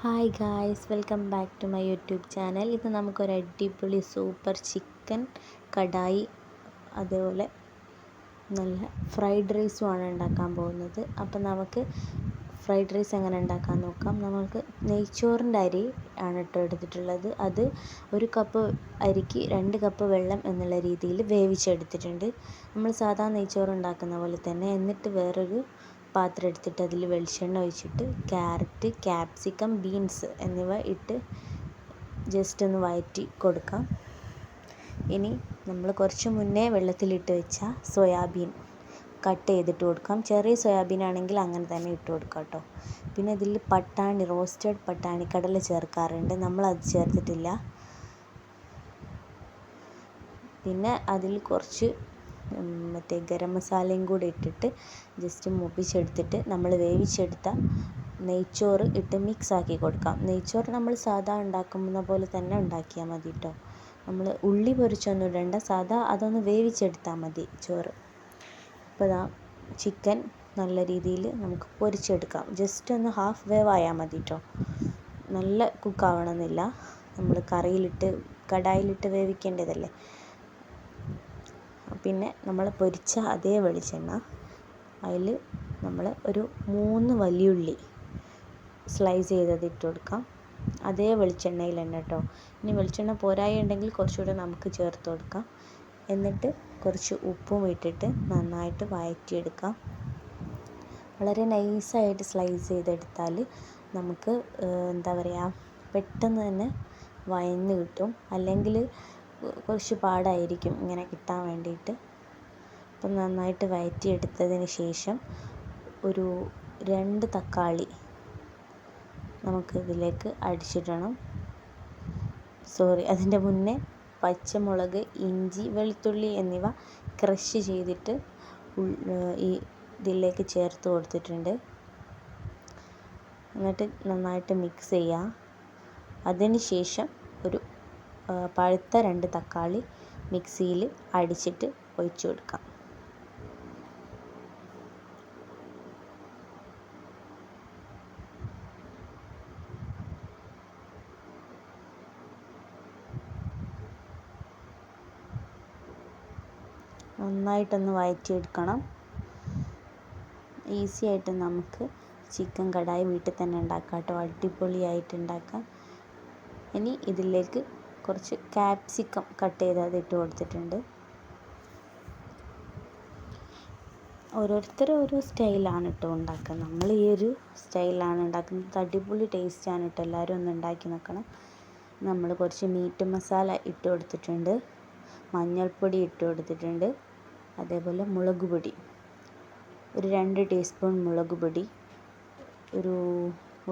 Hi guys, welcome back to my YouTube channel. ഇത് നമുക്കൊരു അടിപൊളി സൂപ്പർ ചിക്കൻ കടായി, അതേപോലെ നല്ല ഫ്രൈഡ് റൈസുമാണ് ഉണ്ടാക്കാൻ പോകുന്നത്. അപ്പം നമുക്ക് ഫ്രൈഡ് റൈസ് എങ്ങനെ ഉണ്ടാക്കാൻ നോക്കാം. നമുക്ക് നെയ്ച്ചോറിൻ്റെ അരി ആണ് എടുത്തിട്ടുള്ളത്. അത് 1 കപ്പ് അരിക്ക് 2 കപ്പ് വെള്ളം എന്നുള്ള രീതിയിൽ വേവിച്ചെടുത്തിട്ടുണ്ട്. നമ്മൾ സാധാരണ നെയ്ച്ചോറ് ഉണ്ടാക്കുന്ന പോലെ തന്നെ. എന്നിട്ട് വേറൊരു പാത്രം എടുത്തിട്ട് അതിൽ വെളിച്ചെണ്ണ ഒഴിച്ചിട്ട് ക്യാരറ്റ്, ക്യാപ്സിക്കം, ബീൻസ് എന്നിവ ഇട്ട് ജസ്റ്റ് ഒന്ന് വഴറ്റി കൊടുക്കാം. ഇനി നമ്മൾ കുറച്ച് മുന്നേ വെള്ളത്തിലിട്ട് വെച്ച സോയാബീൻ കട്ട് ചെയ്തിട്ട് കൊടുക്കാം. ചെറിയ സോയാബീൻ ആണെങ്കിൽ അങ്ങനെ തന്നെ ഇട്ട് കൊടുക്കാം കേട്ടോ. പിന്നെ ഇതിൽ പട്ടാണി, റോസ്റ്റഡ് പട്ടാണി കടല ചേർക്കാറുണ്ട്, നമ്മളത് ചേർത്തിട്ടില്ല. പിന്നെ അതിൽ കുറച്ച് മറ്റേ ഗരം മസാലയും കൂടി ഇട്ടിട്ട് ജസ്റ്റ് മൂപ്പിച്ചെടുത്തിട്ട് നമ്മൾ വേവിച്ചെടുത്ത നെയ്ച്ചോറ് ഇട്ട് മിക്സ് ആക്കി കൊടുക്കാം. നെയ്ച്ചോറ് നമ്മൾ സാധാ ഉണ്ടാക്കുന്ന പോലെ തന്നെ ഉണ്ടാക്കിയാൽ മതി കേട്ടോ. നമ്മൾ ഉള്ളി പൊരിച്ചൊന്നും ഇടണ്ട, സാധാ അതൊന്ന് വേവിച്ചെടുത്താൽ മതി ചോറ്. അപ്പോൾ ഇതാ ചിക്കൻ നല്ല രീതിയിൽ നമുക്ക് പൊരിച്ചെടുക്കാം. ജസ്റ്റ് ഒന്ന് ഹാഫ് വേവ് ആയാൽ മതി കേട്ടോ, നല്ല കുക്കാവണമെന്നില്ല. നമ്മൾ കടായിലിട്ട് വേവിക്കേണ്ടതല്ലേ. പിന്നെ നമ്മൾ പൊരിച്ച അതേ വെളിച്ചെണ്ണ, അതിൽ നമ്മൾ ഒരു 3 വലിയുള്ളി സ്ലൈസ് ചെയ്തത് ഇട്ട് കൊടുക്കാം. അതേ വെളിച്ചെണ്ണയിൽ തന്നെ കേട്ടോ. ഇനി വെളിച്ചെണ്ണ പോരായി ഉണ്ടെങ്കിൽ കുറച്ചുകൂടെ നമുക്ക് ചേർത്ത് കൊടുക്കാം. എന്നിട്ട് കുറച്ച് ഉപ്പും ഇട്ടിട്ട് നന്നായിട്ട് വഴറ്റിയെടുക്കാം. വളരെ നൈസായിട്ട് സ്ലൈസ് ചെയ്തെടുത്താൽ നമുക്ക് എന്താ പറയുക, പെട്ടെന്ന് തന്നെ വഴന്ന് കിട്ടും. അല്ലെങ്കിൽ കുറച്ച് പാടായിരിക്കും ഇങ്ങനെ കിട്ടാൻ വേണ്ടിയിട്ട്. അപ്പം നന്നായിട്ട് വഴറ്റിയെടുത്തതിന് ശേഷം ഒരു 2 തക്കാളി നമുക്ക് ഇതിലേക്ക് അടിച്ചിടണം. അതിൻ്റെ മുന്നേ പച്ചമുളക്, ഇഞ്ചി, വെളുത്തുള്ളി എന്നിവ ക്രഷ് ചെയ്തിട്ട് ഇതിലേക്ക് ചേർത്ത് കൊടുത്തിട്ടുണ്ട്. എന്നിട്ട് നന്നായിട്ട് മിക്സ് ചെയ്യുക. അതിന് ശേഷം ഒരു പഴുത്ത 2 തക്കാളി മിക്സിയിൽ അടിച്ചിട്ട് ഒഴിച്ചു കൊടുക്കാം. നന്നായിട്ടൊന്ന് വഴറ്റിയെടുക്കണം. ഈസി ആയിട്ട് നമുക്ക് ചിക്കൻ കടായി വീട്ടിൽ തന്നെ ഉണ്ടാക്കാം കേട്ടോ, അടിപൊളിയായിട്ട് ഉണ്ടാക്കാം. ഇനി ഇതിലേക്ക് കുറച്ച് ക്യാപ്സിക്കം കട്ട് ചെയ്ത് അത് ഇട്ട് കൊടുത്തിട്ടുണ്ട്. ഓരോരുത്തരും ഓരോ സ്റ്റൈലാണ് കേട്ടോ ഉണ്ടാക്കുക. നമ്മൾ ഈ ഒരു സ്റ്റൈലാണ് ഉണ്ടാക്കുന്നത്. അടിപൊളി ടേസ്റ്റാണ് കേട്ടോ. എല്ലാവരും ഒന്ന് ഉണ്ടാക്കി നോക്കണം. നമ്മൾ കുറച്ച് മീറ്റ് മസാല ഇട്ട് കൊടുത്തിട്ടുണ്ട്, മഞ്ഞൾപ്പൊടി ഇട്ട് കൊടുത്തിട്ടുണ്ട്, അതേപോലെ മുളക് പൊടി ഒരു 2 ടീസ്പൂൺ മുളക് പൊടി, ഒരു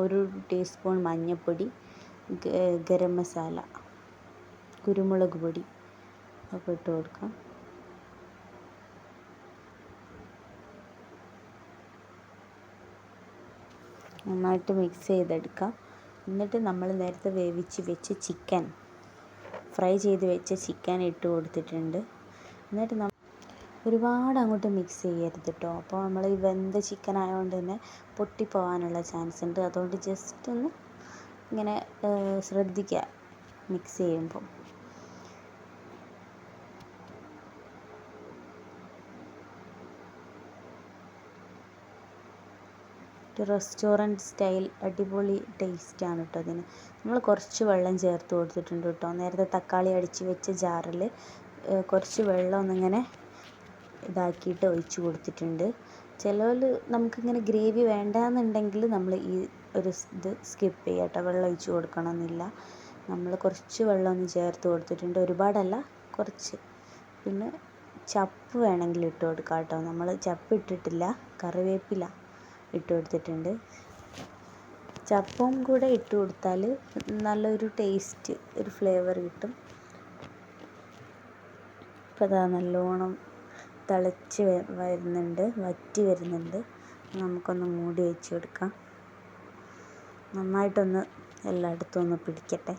1 ടീസ്പൂൺ മഞ്ഞൾപ്പൊടി, ഗരം മസാല, കുരുമുളക് പൊടി ഒക്കെ ഇട്ട് കൊടുക്കാം. നന്നായിട്ട് മിക്സ് ചെയ്തെടുക്കാം. എന്നിട്ട് നമ്മൾ നേരത്തെ വേവിച്ച് വെച്ച ചിക്കൻ, ഫ്രൈ ചെയ്ത് വെച്ച ചിക്കൻ ഇട്ട് കൊടുത്തിട്ടുണ്ട്. എന്നിട്ട് ഒരുപാട് അങ്ങോട്ട് മിക്സ് ചെയ്യരുത് കേട്ടോ. അപ്പോൾ നമ്മൾ ഈ വെന്ത ചിക്കൻ ആയതുകൊണ്ട് തന്നെ പൊട്ടിപ്പോകാനുള്ള ചാൻസ് ഉണ്ട്. അതുകൊണ്ട് ജസ്റ്റ് ഒന്ന് ഇങ്ങനെ ശ്രദ്ധിക്കുക മിക്സ് ചെയ്യുമ്പോൾ. റെസ്റ്റോറൻറ്റ് സ്റ്റൈൽ അടിപൊളി ടേസ്റ്റാണ് കേട്ടോ അതിന്. നമ്മൾ കുറച്ച് വെള്ളം ചേർത്ത് കൊടുത്തിട്ടുണ്ട് കേട്ടോ. നേരത്തെ തക്കാളി അടിച്ച് വെച്ച ജാറിൽ കുറച്ച് വെള്ളം ഒന്നിങ്ങനെ ഇതാക്കിയിട്ട് ഒഴിച്ച് കൊടുത്തിട്ടുണ്ട്. ചിലർ നമുക്കിങ്ങനെ ഗ്രേവി വേണ്ടാന്നുണ്ടെങ്കിൽ നമ്മൾ ഈ ഒരു ഇത് സ്കിപ്പ് ചെയ്യുക കേട്ടോ, വെള്ളം ഒഴിച്ച് കൊടുക്കണമെന്നില്ല. നമ്മൾ കുറച്ച് വെള്ളം ഒന്ന് ചേർത്ത് കൊടുത്തിട്ടുണ്ട്, ഒരുപാടല്ല, കുറച്ച്. പിന്നെ ചപ്പ് വേണമെങ്കിൽ ഇട്ട് കൊടുക്കാം കേട്ടോ. നമ്മൾ ചപ്പ് ഇട്ടിട്ടില്ല, കറിവേപ്പില ഇട്ട് കൊടുത്തിട്ടുണ്ട്. ചപ്പും കൂടെ ഇട്ട് കൊടുത്താൽ നല്ലൊരു ടേസ്റ്റ്, ഒരു ഫ്ലേവർ കിട്ടും. അപ്പോൾ അതാ നല്ലോണം തിളച്ച് വറ്റി വരുന്നുണ്ട്. നമുക്കൊന്ന് മൂടി വെച്ച് കൊടുക്കാം. നന്നായിട്ടൊന്ന് എല്ലായിടത്തും ഒന്ന് പിടിക്കട്ടെ.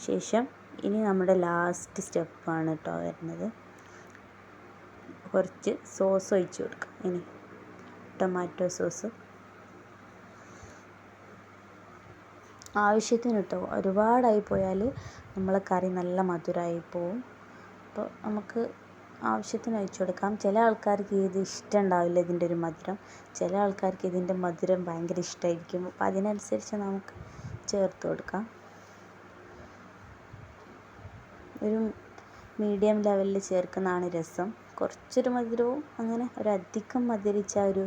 ശേഷം ഇനി നമ്മുടെ ലാസ്റ്റ് സ്റ്റെപ്പാണ് കേട്ടോ വരുന്നത്. കുറച്ച് സോസ് ഒഴിച്ച് കൊടുക്കാം. ഇനി ടൊമാറ്റോ സോസ് ആവശ്യത്തിന് കേട്ടോ, ഒരുപാടായി പോയാൽ നമ്മളെ കറി നല്ല മധുരമായി പോവും. അപ്പോൾ നമുക്ക് ആവശ്യത്തിന് ഒഴിച്ചു കൊടുക്കാം. ചില ആൾക്കാർക്ക് ഇത് ഇഷ്ടമുണ്ടാവില്ല, ഇതിൻ്റെ ഒരു മധുരം. ചില ആൾക്കാർക്ക് ഇതിൻ്റെ മധുരം ഭയങ്കര ഇഷ്ടമായിരിക്കും. അപ്പോൾ അതിനനുസരിച്ച് നമുക്ക് ചേർത്ത് കൊടുക്കാം. ഒരു മീഡിയം ലെവലിൽ ചേർക്കുന്നതാണ് രസം. കുറച്ചൊരു മധുരവും അങ്ങനെ ഒരധികം മധുരിച്ച ഒരു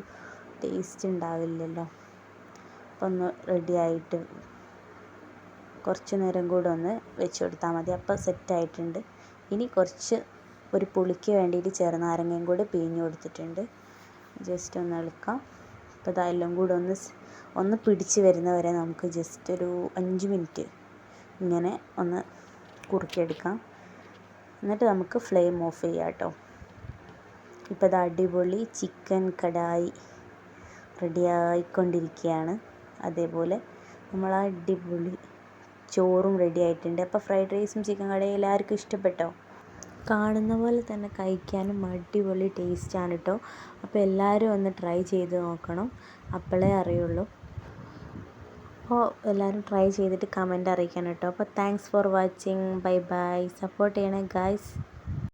ടേസ്റ്റ് ഉണ്ടാവില്ലല്ലോ. അപ്പോൾ ഒന്ന് റെഡിയായിട്ട് കുറച്ച് നേരം കൂടെ ഒന്ന് വെച്ച് കൊടുത്താൽ മതി. അപ്പോൾ സെറ്റായിട്ടുണ്ട്. ഇനി കുറച്ച് ഒരു പുളിക്ക് വേണ്ടിയിട്ട് ചെറുനാരങ്ങയും കൂടി പിഴിഞ്ഞ് കൊടുത്തിട്ടുണ്ട്. ജസ്റ്റ് ഒന്ന് ഇളക്കാം. അപ്പോൾ ഇതെല്ലാം കൂടെ ഒന്ന് പിടിച്ച് വരുന്നവരെ നമുക്ക് ജസ്റ്റ് ഒരു 5 മിനിറ്റ് ഇങ്ങനെ ഒന്ന് കുറുക്കിയെടുക്കാം. എന്നിട്ട് നമുക്ക് ഫ്ലെയിം ഓഫ് ചെയ്യാം കേട്ടോ. ഇപ്പോൾ ഇത് അടിപൊളി ചിക്കൻ കടായി റെഡിയായിക്കൊണ്ടിരിക്കുകയാണ്. അതേപോലെ നമ്മൾ അടിപൊളി ചോറും റെഡി ആയിട്ടുണ്ട്. അപ്പോൾ ഫ്രൈഡ് റൈസും ചിക്കൻ കടായും എല്ലാവർക്കും ഇഷ്ടപ്പെട്ടോ? കാണുന്ന പോലെ തന്നെ കഴിക്കാനും അടിപൊളി ടേസ്റ്റാണ് കേട്ടോ. അപ്പോൾ എല്ലാവരും ഒന്ന് ട്രൈ ചെയ്ത് നോക്കണം, അപ്പോഴേ അറിയുള്ളൂ. അപ്പോൾ എല്ലാവരും ട്രൈ ചെയ്തിട്ട് കമൻറ്റ് അറിയിക്കണം കേട്ടോ. അപ്പോൾ thanks for watching. Bye bye. Support ചെയ്യണേ ഗായ്സ്.